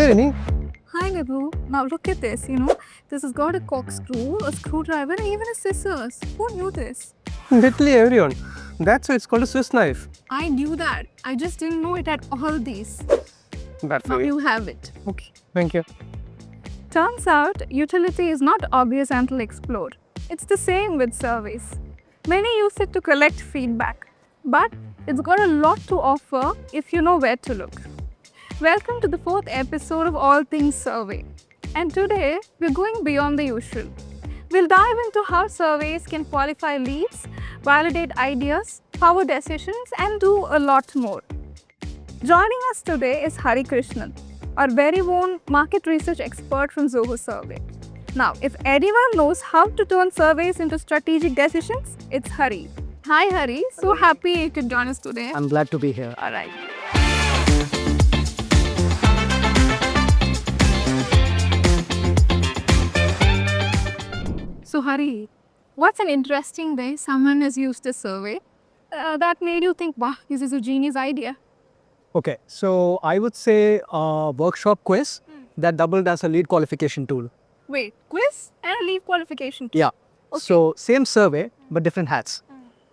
Hey Rini, Hi, Vibhu. Now look at this, This has got a corkscrew, a screwdriver, and even a scissors. Who knew this? literally everyone. That's why it's called a Swiss knife. I knew that. I just didn't know it had all these. That's Now why. you have it. Okay, thank you. Turns out, utility is not obvious until explored. It's the same with surveys. Many use it to collect feedback, but it's got a lot to offer if you know where to look. Welcome to the 4th episode of All Things Survey. And today, we're going beyond the usual. We'll dive into how surveys can qualify leads, validate ideas, power decisions, and do a lot more. Joining us today is Hari Krishnan, our very own market research expert from Zoho Survey. Now, if anyone knows how to turn surveys into strategic decisions, it's Hari. Hi Hari, so happy you could join us today. I'm glad to be here. All right. So Hari, what's an interesting way someone has used a survey that made you think, wow, this is a genius idea? Okay, so I would say a workshop quiz that doubled as a lead qualification tool. Wait, quiz and a leave qualification? Yeah. So same survey, but different hats.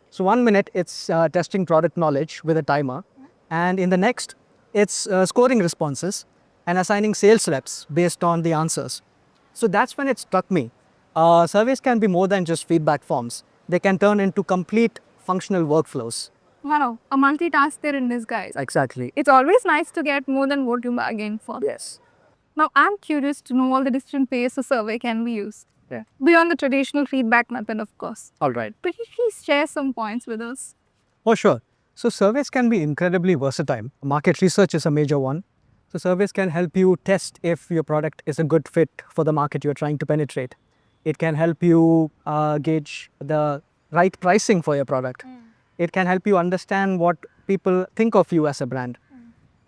So 1 minute it's testing product knowledge with a timer, and in the next it's scoring responses and assigning sales reps based on the answers. So that's when it struck me. Surveys can be more than just feedback forms. They can turn into complete functional workflows. Wow, a multitasker in disguise. Exactly. It's always nice to get more than what you bargain for. Yes. Now, I'm curious to know all the different ways a survey can be used. Yeah. Beyond the traditional feedback method, of course. All right. But if you please share some points with us. Oh, sure. So surveys can be incredibly versatile. Market research is a major one. So surveys can help you test if your product is a good fit for the market you're trying to penetrate. It can help you gauge the right pricing for your product. It can help you understand what people think of you as a brand.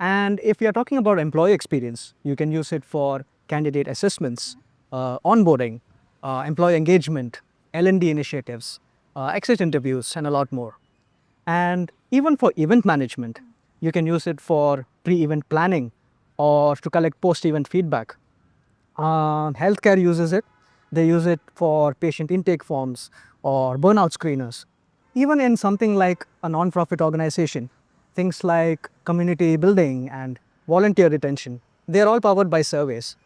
And if you're talking about employee experience, you can use it for candidate assessments, onboarding, employee engagement, L&D initiatives, exit interviews, and a lot more. And even for event management, you can use it for pre-event planning or to collect post-event feedback. Healthcare uses it. They use it for patient intake forms or burnout screeners. Even in something like a non-profit organization, things like community building and volunteer retention, they're all powered by surveys.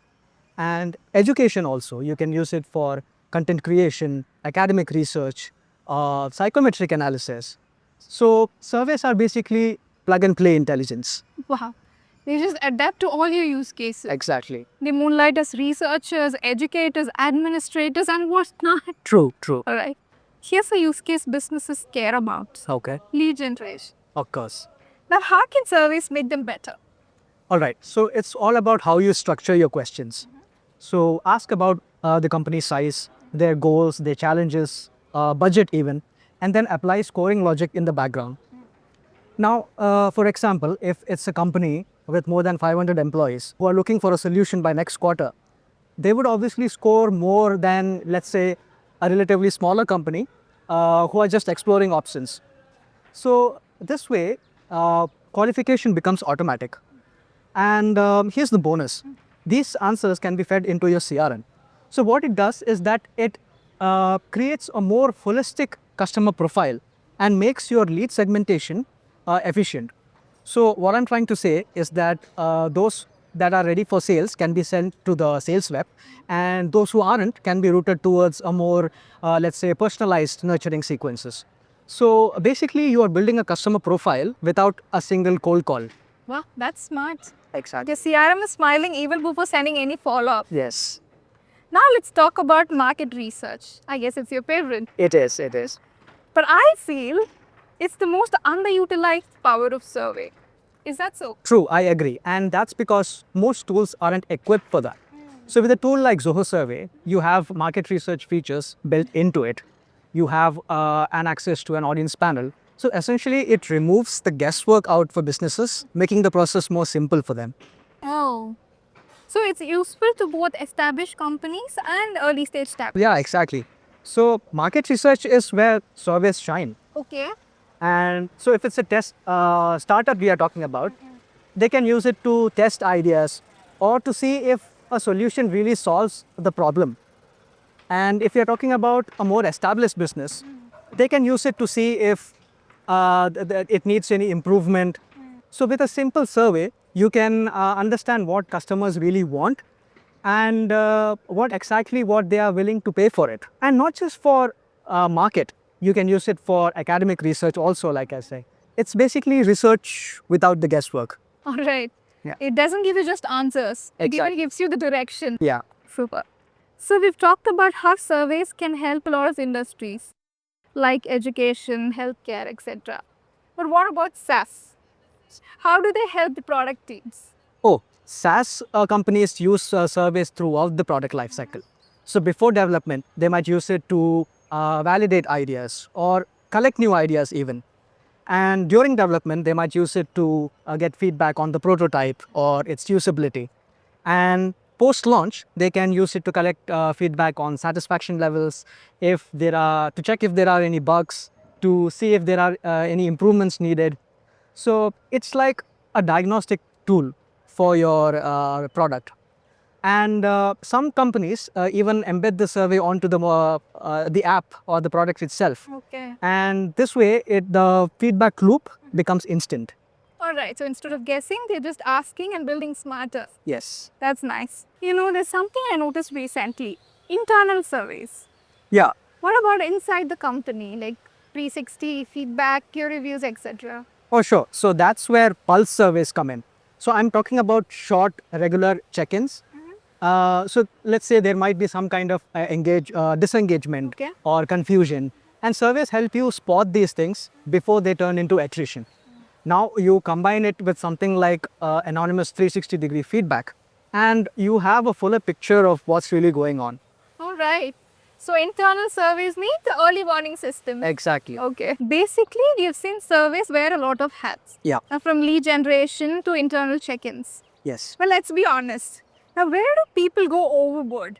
And education also, you can use it for content creation, academic research, psychometric analysis. So surveys are basically plug and play intelligence. Wow. They just adapt to all your use cases. Exactly. They moonlight as researchers, educators, administrators, and whatnot. True. All right. Here's a use case businesses care about. Okay. Lead generation. Of course. Now, how can surveys make them better? All right. So it's all about how you structure your questions. So ask about the company's size, their goals, their challenges, budget even, and then apply scoring logic in the background. Now, for example, if it's a company with more than 500 employees who are looking for a solution by next quarter, they would obviously score more than, let's say, a relatively smaller company who are just exploring options. So this way, qualification becomes automatic. And here's the bonus. These answers can be fed into your CRM. So what it does is that it creates a more holistic customer profile and makes your lead segmentation efficient. So what I'm trying to say is that those that are ready for sales can be sent to the sales rep, and those who aren't can be routed towards a more, let's say, personalized nurturing sequences. So basically, you are building a customer profile without a single cold call. Wow, that's smart. Exactly. The CRM is smiling even before sending any follow-up. Yes, Now let's talk about market research. I guess it's your favorite. it is. It is. But I feel it's the most underutilized power of survey. Is that so? True, I agree. And that's because most tools aren't equipped for that. So with a tool like Zoho Survey, you have market research features built into it. You have an access to an audience panel. So essentially, it removes the guesswork out for businesses, making the process more simple for them. Oh. So it's useful to both established companies and early stage startups. Yeah, exactly. So market research is where surveys shine. Okay. And so if it's a test startup we are talking about, they can use it to test ideas or to see if a solution really solves the problem. And if you're talking about a more established business, they can use it to see if it needs any improvement. So with a simple survey, you can understand what customers really want and what they are willing to pay for it. And not just for market, you can use it for academic research also, like I say. It's basically research without the guesswork. All right. Yeah. It doesn't give you just answers. It even Exactly. gives you the direction. Yeah. Super. So we've talked about how surveys can help a lot of industries like education, healthcare, etc. But what about SaaS? How do they help the product teams? Oh, SaaS companies use surveys throughout the product lifecycle. So before development, they might use it to validate ideas or collect new ideas even. And during development, they might use it to get feedback on the prototype or its usability. And post-launch, they can use it to collect feedback on satisfaction levels, to check if there are any bugs, to see if there are any improvements needed. So it's like a diagnostic tool for your product. And some companies even embed the survey onto the app or the product itself. Okay. And this way, the feedback loop becomes instant. All right. So instead of guessing, they're just asking and building smarter. Yes. That's nice. You know, there's something I noticed recently. Internal surveys. Yeah. What about inside the company, like 360, feedback, peer reviews, etc.? Oh, sure. So that's where pulse surveys come in. So I'm talking about short, regular check-ins. So let's say there might be some kind of disengagement or confusion. And surveys help you spot these things before they turn into attrition. Now you combine it with something like anonymous 360-degree feedback, and you have a fuller picture of what's really going on. All right. So internal surveys need the early warning system. Exactly. Okay. Basically, we have seen surveys wear a lot of hats. Yeah. From lead generation to internal check-ins. Yes. Well, let's be honest. Now, where do people go overboard?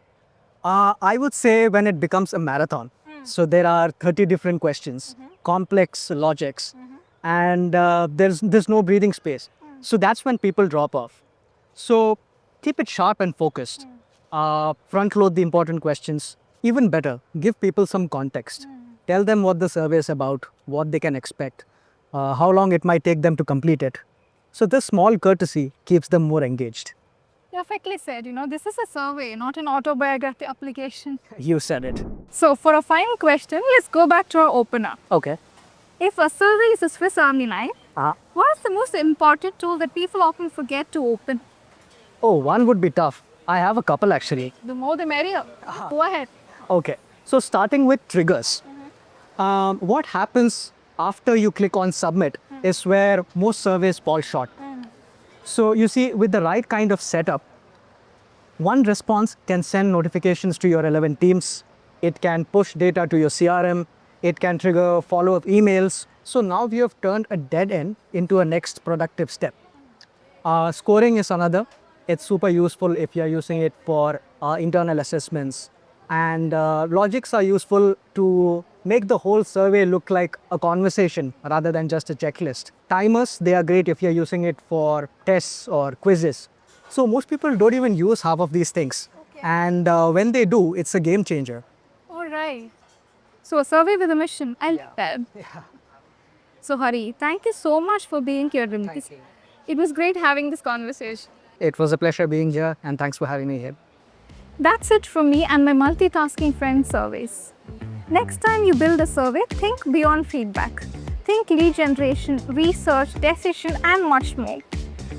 I would say when it becomes a marathon. So there are 30 different questions, complex logics, and there's no breathing space. So that's when people drop off. So keep it sharp and focused. Front load the important questions. Even better, give people some context. Tell them what the survey is about, what they can expect, how long it might take them to complete it. So this small courtesy keeps them more engaged. Perfectly said. You know, this is a survey, not an autobiography application. You said it. So, for a final question, let's go back to our opener. Okay. If a survey is a Swiss Army knife, what is the most important tool that people often forget to open? Oh, one would be tough. I have a couple actually. The more the merrier. Go ahead. Okay. So starting with triggers. What happens after you click on submit is where most surveys fall short. So you see, with the right kind of setup, one response can send notifications to your relevant teams. It can push data to your CRM. It can trigger follow-up emails. So now we have turned a dead end into a next productive step. Scoring is another. It's super useful if you're using it for internal assessments. And logics are useful to make the whole survey look like a conversation rather than just a checklist. Timers, they are great if you're using it for tests or quizzes. So most people don't even use half of these things. And when they do, it's a game changer. All right. So a survey with a mission. I like that. So Hari, thank you so much for being here with me. It was great having this conversation. It was a pleasure being here, and thanks for having me here. That's it from me and my multitasking friend surveys. Next time you build a survey, think beyond feedback. Think lead generation, research, decision, and much more.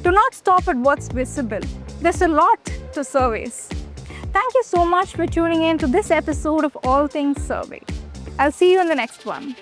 Do not stop at what's visible. There's a lot to surveys. Thank you so much for tuning in to this episode of All Things Survey. I'll see you in the next one.